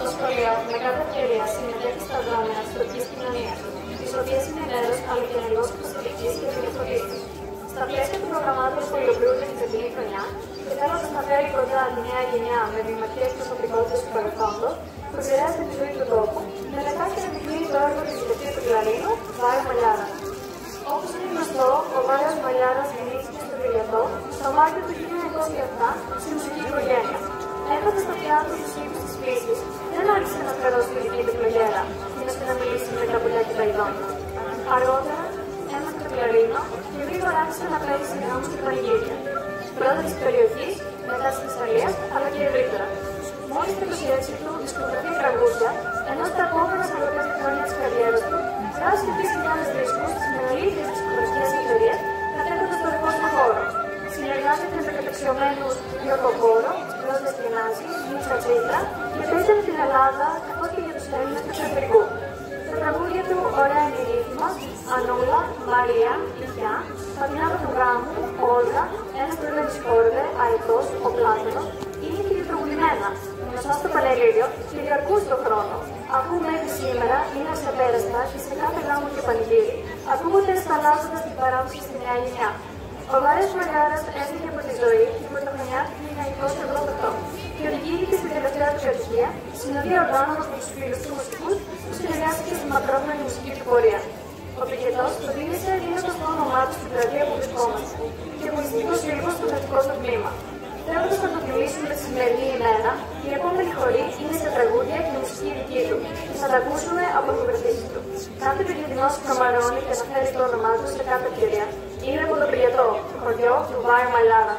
Το σχολείο με κάθε ευκαιρία συμμετέχει στα δρόμενα τη τοπική κοινωνία, τη οποία είναι μέρο αλλά και ενεργό προσωπική και διαφορετική. Στα πλαίσια των προγραμμάτων που υλοποιούνται την φετινή χρονιά, και θέλοντα να φέρει κοντά τη νέα γενιά με βηματικέ προσωπικότητε του παρελθόντος, που επηρεάζει τη ζωή του τόπου, μελετά και αναδεικνύει το έργο τη Διευθύντρια του Κλαρίνου, Βάιο Μαλιάρα. Όπως είναι γνωστό, ο Βάιος Μαλιάρας γεννήθηκε στο Βιλιατό το Μάρτιο του 1907 στη μουσική οικογένεια. Έχοντας στο πιάτο τους ύμνους της φύσης, δεν άρχισε να φερώσει τη δική του πλογέρα και να συναμιλήσει με τα πουλιά και τα ειδόνια. Αργότερα, έμαθε το κλαρίνο και γρήγορα άρχισε να παίζει σε νόμους και πανηγύρια. Πρώτα της περιοχής, μετά της Θεσσαλίας, αλλά και ευρύτερα. Μόλις την προσέλευση του δισκογραφεί τραγούδια, ενώ στα επόμενα 45 χρόνια της καριέρας του, γράφει 3.000 δίσκους στις μεγαλύτερες δισκογραφικές εταιρείες, κατέχοντας το δικό του χώρο. Συνεργάζεται με καταξιωμένους Γιώργο Κόρο, Ρόζα Στενάζη, Μίτσα Τσίτρα και παίζει με την Ελλάδα καθώς και για τους Έλληνες του εξωτερικού. Τα τραγούδια του «Ωραία είναι η ρύθμη μας», «Ανούλα», «Μαρία», «Λυκιά», «Πατινάδα του Γάμου», «Όλγα», «Ένα πρωί της Κόρδε», «Αετός», «Ο Πλάτωνος» είναι και διπρογουλημένα, γνωστά στο Πανελλήνιο και διαρκούν στον χρόνο, αφού μέχρι σήμερα είναι ασεπέραστα και σε κάθε γάμο και πανηγύρι, ακούγονται σταλάζοντας την παράδοση στη νέα γενιά. Ο Βάιος Μαλιάρας έφυγε από τη ζωή την πρωτοχρονιά του 1988 και οδηγήθηκε στην τελευταία του κατοικία, συνοδεία οργάνωμα με τους φίλους του μουσικούς που συνεργάστηκε στη μακρόχρονη μουσική του πορεία. Ο Πικετός προτίμησε δίνοντας το όνομά του στην πλατεία που βρισκόμαστε και αγωνιστικός λίγο στο κρατικό του κλίμα. Θέλοντας να το τιμήσουμε τη σημερινή ημέρα, η επόμενη χορή είναι σε τραγούδια και μουσική δική του και θα τα ακούσουμε από την βρεθύση του. Κάθε Πικετινός καμαρώνει και αναφέρει το όνομά του σε κάθε ευκαιρία. Είναι από το Πιλιατό, το χωριό του Βάιο Μαλιάρα.